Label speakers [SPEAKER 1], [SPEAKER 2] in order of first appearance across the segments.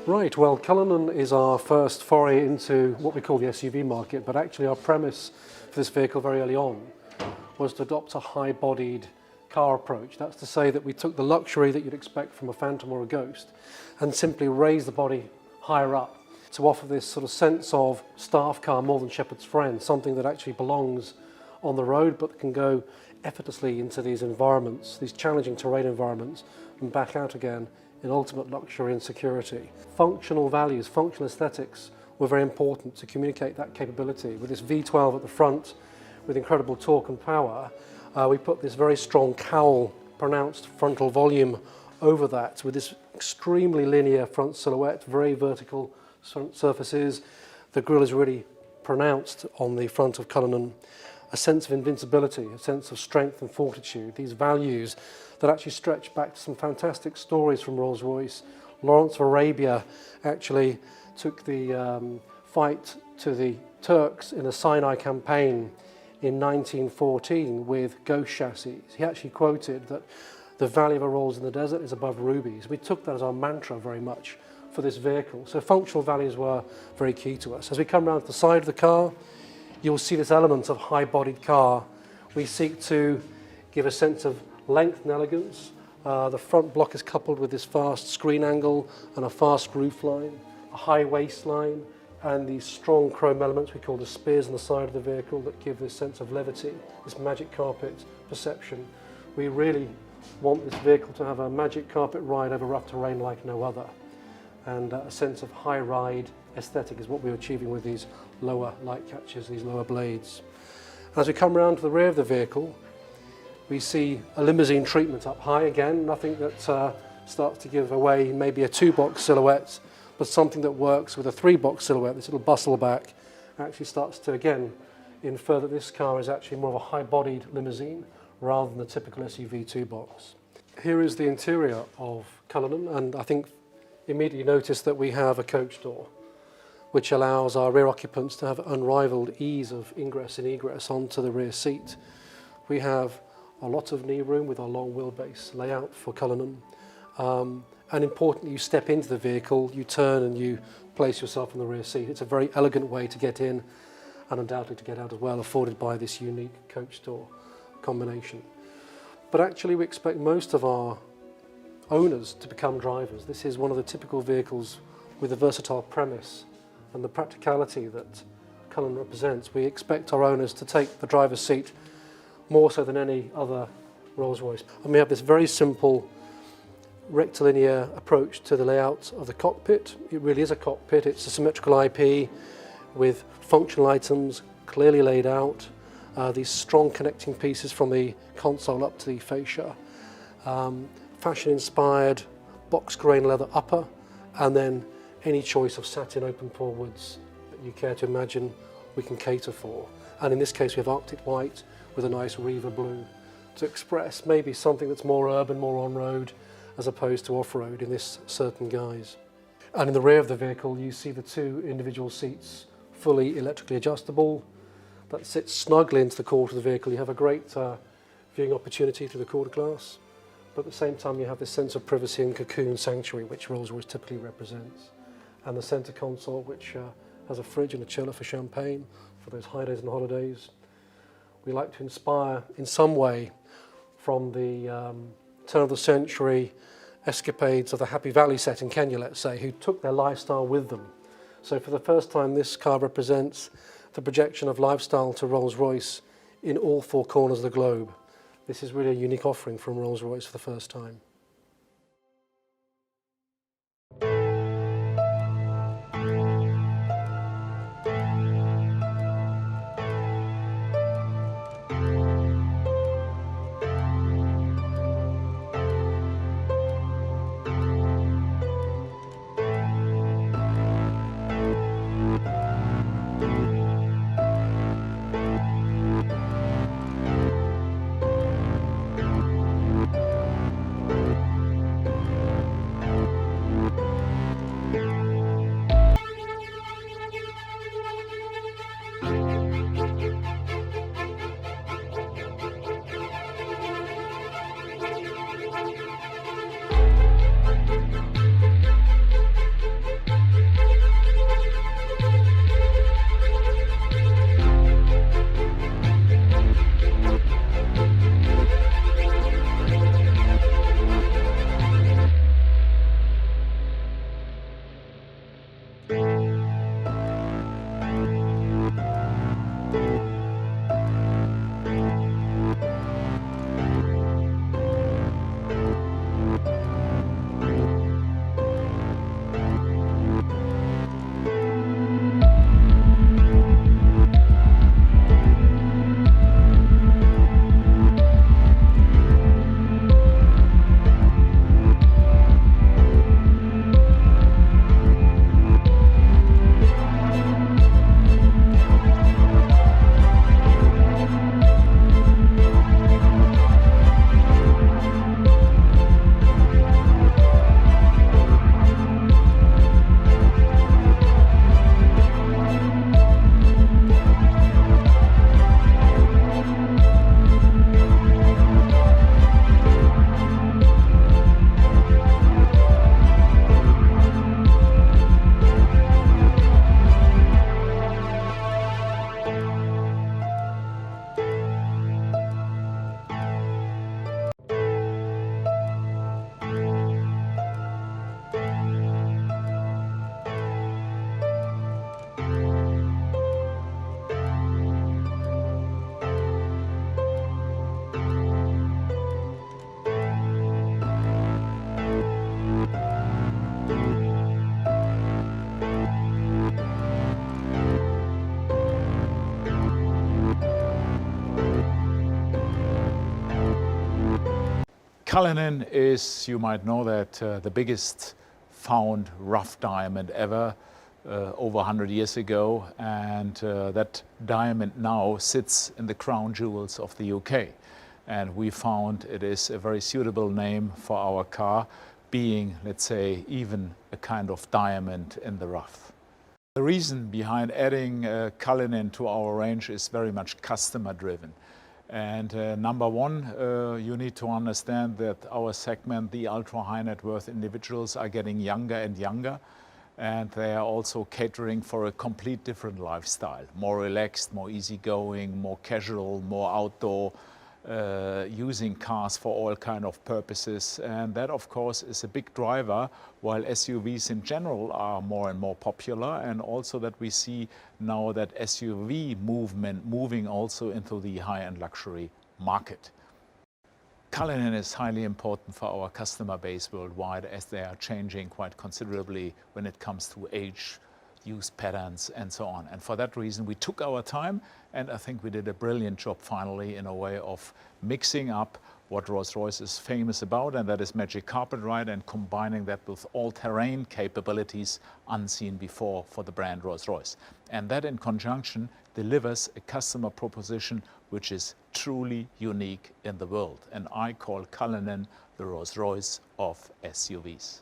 [SPEAKER 1] Right, well, Cullinan is our first foray into what we call the SUV market, but actually our premise for this vehicle very early on was to adopt a high-bodied car approach. That's to say that we took the luxury that you'd expect from a Phantom or a Ghost and simply raised the body higher up to offer this sort of sense of staff car more than shepherd's friend, something that actually belongs on the road but can go effortlessly into these environments, these challenging terrain environments, and back out again in ultimate luxury and security. Functional values, functional aesthetics were very important to communicate that capability. With this V12 at the front, with incredible torque and power, we put this very strong cowl, pronounced frontal volume over that, with this extremely linear front silhouette, very vertical surfaces. The grille is really pronounced on the front of Cullinan. A sense of invincibility, a sense of strength and fortitude, these values that actually stretch back to some fantastic stories from Rolls-Royce. Lawrence of Arabia actually took the fight to the Turks in the Sinai campaign in 1914 with Ghost chassis. He actually quoted that the value of a Rolls in the desert is above rubies. We took that as our mantra very much for this vehicle. So functional values were very key to us. As we come around to the side of the car, you'll see this element of high-bodied car. We seek to give a sense of length and elegance. The front block is coupled with this fast screen angle and a fast roofline, a high waistline, and these strong chrome elements we call the spears on the side of the vehicle that give this sense of levity, this magic carpet perception. We really want this vehicle to have a magic carpet ride over rough terrain like no other. And a sense of high ride aesthetic is what we're achieving with these lower light catches, these lower blades. As we come around to the rear of the vehicle, we see a limousine treatment up high again, nothing that starts to give away maybe a two-box silhouette, but something that works with a three-box silhouette. This little bustle back actually starts to again infer that this car is actually more of a high-bodied limousine rather than the typical SUV two-box. Here is the interior of Cullinan, and I think immediately notice that we have a coach door, which allows our rear occupants to have unrivaled ease of ingress and egress onto the rear seat. We have a lot of knee room with our long wheelbase layout for Cullinan. And importantly, you step into the vehicle, you turn and you place yourself in the rear seat. It's a very elegant way to get in and undoubtedly to get out as well, afforded by this unique coach door combination. But actually we expect most of our owners to become drivers. This is one of the typical vehicles with a versatile premise and the practicality that Cullinan represents. We expect our owners to take the driver's seat more so than any other Rolls-Royce. And we have this very simple rectilinear approach to the layout of the cockpit. It really is a cockpit. It's a symmetrical IP with functional items clearly laid out, these strong connecting pieces from the console up to the fascia, fashion-inspired box grain leather upper, and then any choice of satin open pore woods that you care to imagine we can cater for. And in this case we have Arctic white with a nice Riva blue to express maybe something that's more urban, more on-road, as opposed to off-road in this certain guise. And in the rear of the vehicle you see the two individual seats fully electrically adjustable that sits snugly into the core of the vehicle. You have a great viewing opportunity through the quarter glass, but at the same time you have this sense of privacy and cocoon sanctuary which Rolls-Royce typically represents. And the centre console which has a fridge and a chiller for champagne for those high days and holidays. We like to inspire in some way from the turn of the century escapades of the Happy Valley set in Kenya, let's say, who took their lifestyle with them. So for the first time this car represents the projection of lifestyle to Rolls-Royce in all four corners of the globe. This is really a unique offering from Rolls-Royce for the first time.
[SPEAKER 2] Cullinan is, you might know that, the biggest found rough diamond ever, over 100 years ago, and that diamond now sits in the crown jewels of the UK. And we found it is a very suitable name for our car, being, let's say, even a kind of diamond in the rough. The reason behind adding Cullinan to our range is very much customer driven. And number one, you need to understand that our segment, the ultra high net worth individuals, are getting younger and younger, and they are also catering for a complete different lifestyle, more relaxed, more easygoing, more casual, more outdoor, using cars for all kind of purposes. And that of course is a big driver, while SUVs in general are more and more popular, and also that we see now that SUV movement moving also into the high-end luxury market. Cullinan is highly important for our customer base worldwide, as they are changing quite considerably when it comes to age, use patterns and so on. And for that reason we took our time, and I think we did a brilliant job finally in a way of mixing up what Rolls-Royce is famous about, and that is magic carpet ride, and combining that with all-terrain capabilities unseen before for the brand Rolls-Royce. And that in conjunction delivers a customer proposition which is truly unique in the world. And I call Cullinan the Rolls-Royce of SUVs.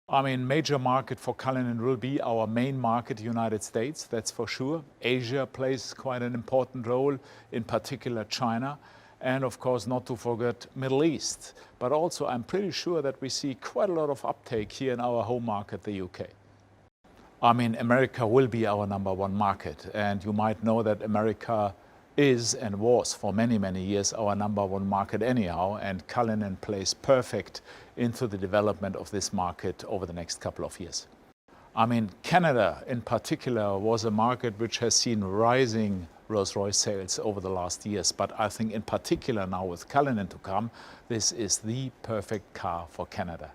[SPEAKER 2] I mean, major market for Cullinan will be our main market, United States, that's for sure. Asia plays quite an important role, in particular China. And of course, not to forget Middle East. But also, I'm pretty sure that we see quite a lot of uptake here in our home market, the UK. I mean, America will be our #1 market. And you might know that America is and was for many, many years our #1 market anyhow. And Cullinan plays perfect into the development of this market over the next couple of years. I mean, Canada in particular was a market which has seen rising Rolls-Royce sales over the last years, but I think in particular now with Cullinan to come, this is the perfect car for Canada.